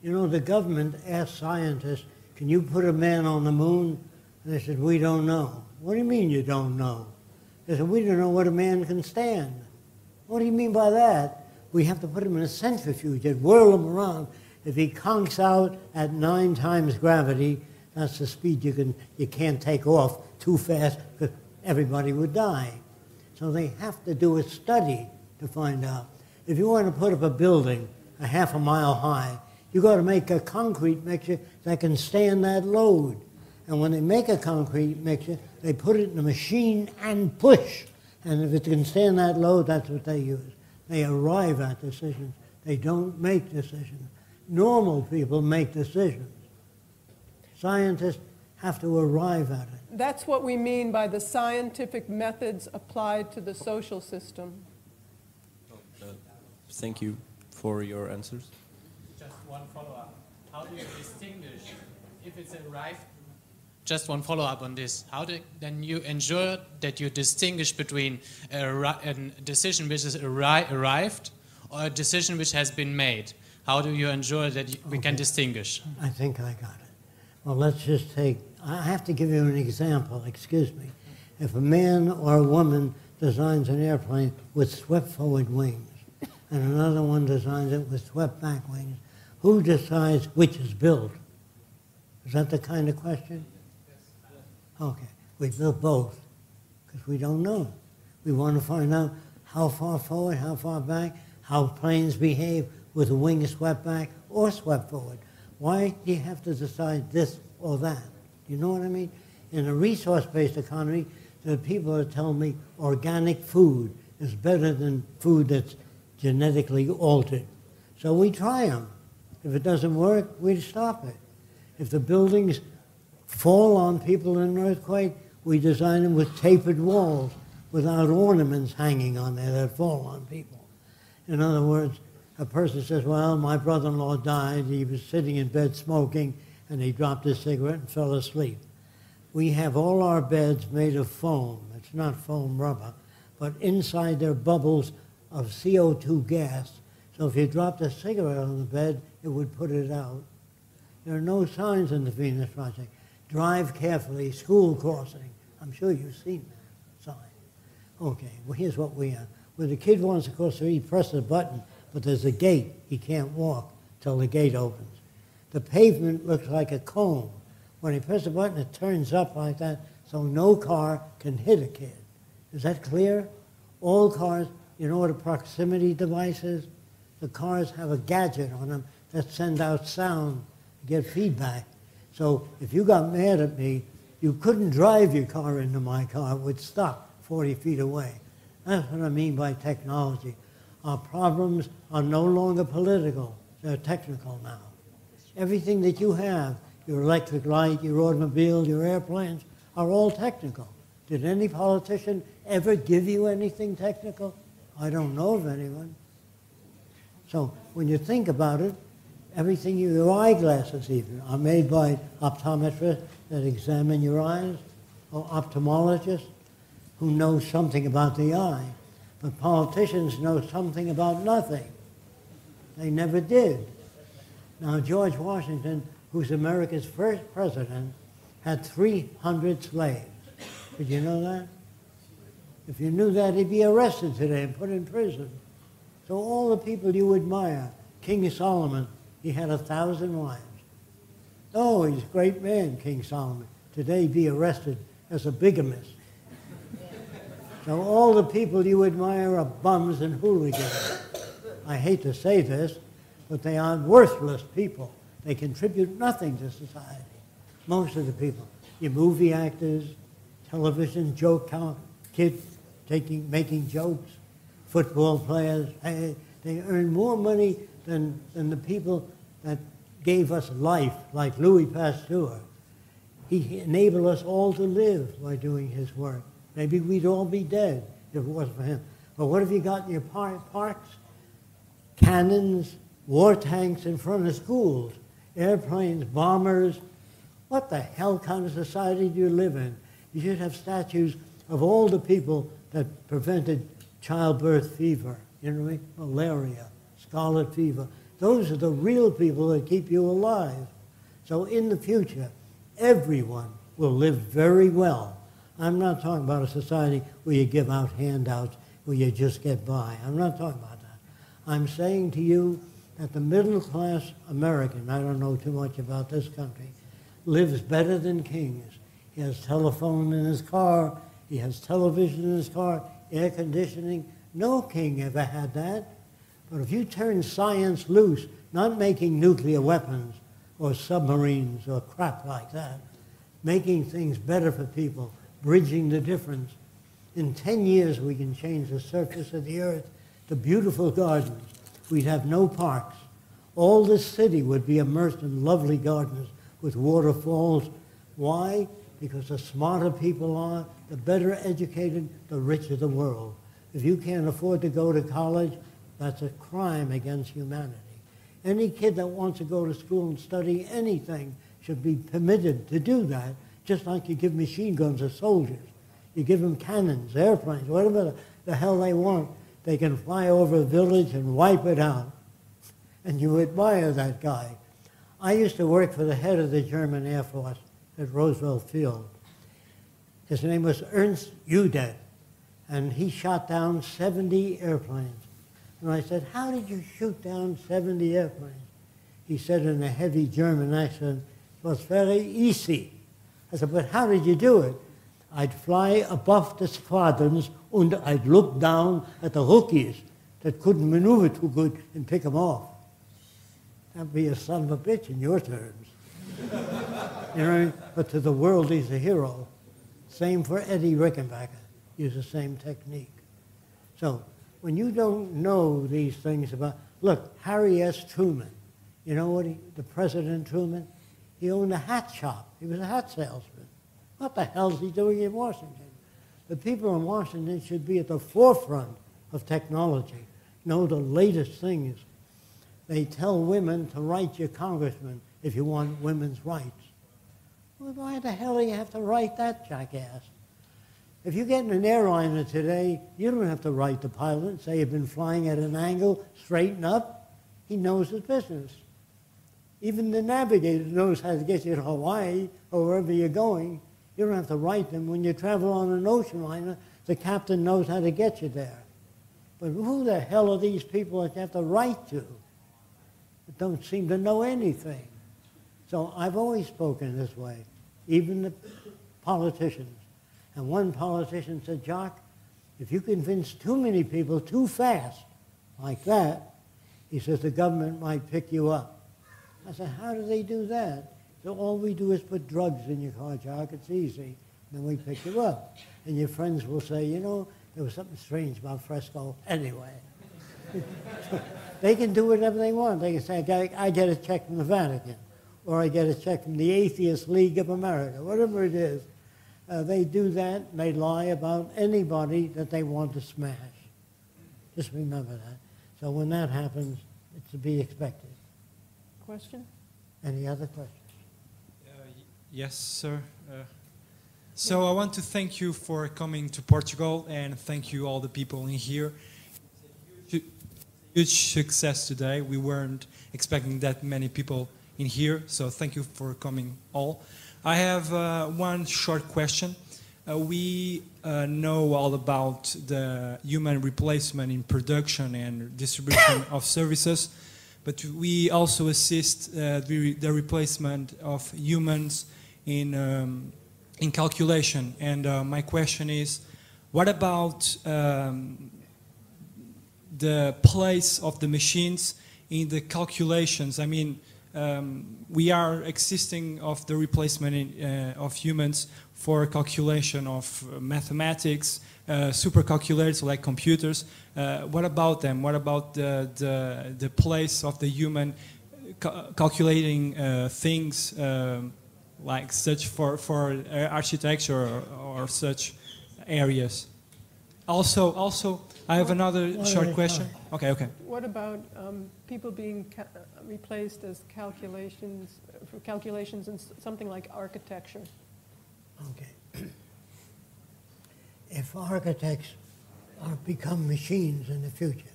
You know, the government asked scientists, can you put a man on the moon? And they said, we don't know. What do you mean you don't know? They said, we don't know what a man can stand. What do you mean by that? We have to put him in a centrifuge and whirl him around. If he conks out at 9 times gravity, that's the speed you can't take off too fast because everybody would die. So they have to do a study to find out. If you want to put up a building a half a mile high, you've got to make a concrete mixture that can stand that load. And when they make a concrete mixture, they put it in a machine and push. And if it can stand that load, that's what they use. They arrive at decisions. They don't make decisions. Normal people make decisions. Scientists have to arrive at it. That's what we mean by the scientific methods applied to the social system. Thank you for your answers. Just one follow-up. How do you distinguish if it's arrived? Just one follow-up on this. How do then you ensure that you distinguish between a decision which is arrived or a decision which has been made? How do you ensure that we can distinguish? I think I got it. Well, let's just take, I have to give you an example, excuse me. If a man or a woman designs an airplane with swept forward wings and another one designs it with swept back wings, who decides which is built? Is that the kind of question? Okay, we built both because we don't know. We want to find out how far forward, how far back, how planes behave with the wings swept back or swept forward. Why do you have to decide this or that? You know what I mean? In a resource-based economy, the people are telling me organic food is better than food that's genetically altered. So we try them. If it doesn't work, we stop it. If the buildings fall on people in an earthquake, we design them with tapered walls without ornaments hanging on there that fall on people. In other words, a person says, well, my brother-in-law died, he was sitting in bed smoking, and he dropped his cigarette and fell asleep. We have all our beds made of foam. It's not foam rubber, but inside there are bubbles of CO2 gas. So if you dropped a cigarette on the bed, it would put it out. There are no signs in the Venus Project. Drive carefully, school crossing. I'm sure you've seen that sign. Okay, well, here's what we have. When the kid wants to cross the street, he presses a button, but there's a gate. He can't walk till the gate opens. The pavement looks like a cone. When he presses a button, it turns up like that, so no car can hit a kid. Is that clear? All cars, you know what a proximity device is? The cars have a gadget on them that send out sound to get feedback. So if you got mad at me, you couldn't drive your car into my car. It would stop 40 feet away. That's what I mean by technology. Our problems are no longer political. They're technical now. Everything that you have, your electric light, your automobile, your airplanes, are all technical. Did any politician ever give you anything technical? I don't know of anyone. So when you think about it, everything, your eyeglasses even, are made by optometrists that examine your eyes, or ophthalmologists who know something about the eye. But politicians know something about nothing. They never did. Now, George Washington, who's America's first president, had 300 slaves. Did you know that? If you knew that, he'd be arrested today and put in prison. So all the people you admire, King Solomon, he had 1,000 wives. Oh, he's a great man, King Solomon. Today he'd be arrested as a bigamist. So all the people you admire are bums and hooligans. I hate to say this, but they are worthless people. They contribute nothing to society. Most of the people. Your movie actors, television joke kids making jokes, football players, they earn more money than the people that gave us life, like Louis Pasteur. He enabled us all to live by doing his work. Maybe we'd all be dead if it wasn't for him. But what have you got in your parks? Cannons, war tanks in front of schools, airplanes, bombers. What the hell kind of society do you live in? You should have statues of all the people that prevented childbirth fever, you know what I mean? Malaria, scarlet fever. Those are the real people that keep you alive. So in the future, everyone will live very well. I'm not talking about a society where you give out handouts, where you just get by. I'm not talking about that. I'm saying to you that the middle-class American, I don't know too much about this country, lives better than kings. He has telephone in his car, he has television in his car, air conditioning. No king ever had that. But if you turn science loose, not making nuclear weapons or submarines or crap like that, making things better for people, bridging the difference, in 10 years we can change the surface of the earth to beautiful gardens. We'd have no parks. All this city would be immersed in lovely gardens with waterfalls. Why? Because the smarter people are, the better educated, the richer the world. If you can't afford to go to college, that's a crime against humanity. Any kid that wants to go to school and study anything should be permitted to do that, just like you give machine guns to soldiers. You give them cannons, airplanes, whatever the hell they want. They can fly over a village and wipe it out. And you admire that guy. I used to work for the head of the German Air Force at Roosevelt Field. His name was Ernst Udet, and he shot down 70 airplanes. And I said, how did you shoot down 70 airplanes? He said in a heavy German accent, it was very easy. I said, but how did you do it? I'd fly above the squadrons and I'd look down at the rookies that couldn't maneuver too good and pick them off. That'd be a son of a bitch in your terms. You know what I mean? But to the world, he's a hero. Same for Eddie Rickenbacker. Use the same technique. So when you don't know these things about, look, Harry S. Truman, you know what the President Truman, he owned a hat shop. He was a hat salesman. What the hell is he doing in Washington? The people in Washington should be at the forefront of technology, know the latest things. They tell women to write your congressman if you want women's rights. Well, why the hell do you have to write that, jackass? If you get in an airliner today, you don't have to write the pilot and say you've been flying at an angle, straighten up. He knows his business. Even the navigator knows how to get you to Hawaii or wherever you're going. You don't have to write them. When you travel on an ocean liner, the captain knows how to get you there. But who the hell are these people that you have to write to that don't seem to know anything? So I've always spoken this way, even the politicians. And one politician said, Jock, if you convince too many people too fast, like that, he says the government might pick you up. I said, how do they do that? So all we do is put drugs in your car, Jock. It's easy. Then we pick you up. And your friends will say, you know, there was something strange about Fresco anyway. They can do whatever they want. They can say, I get a check from the Vatican, or I get a check from the Atheist League of America, whatever it is. They do that, and they lie about anybody that they want to smash. Just remember that. So when that happens, it's to be expected. Question? Any other questions? Yes, sir. So I want to thank you for coming to Portugal, and thank you all the people in here. It's a huge success today. We weren't expecting that many people in here, so thank you for coming all. I have one short question. We know all about the human replacement in production and distribution of services, but we also assist the replacement of humans in calculation. And my question is, what about the place of the machines in the calculations? I mean, we are existing of the replacement of humans for calculation of mathematics, supercalculators like computers. What about them? What about the place of the human calculating things like such for architecture or such areas? Also, I have another short question. Okay. What about people being replaced as for calculations in something like architecture? Okay. If architects become machines in the future,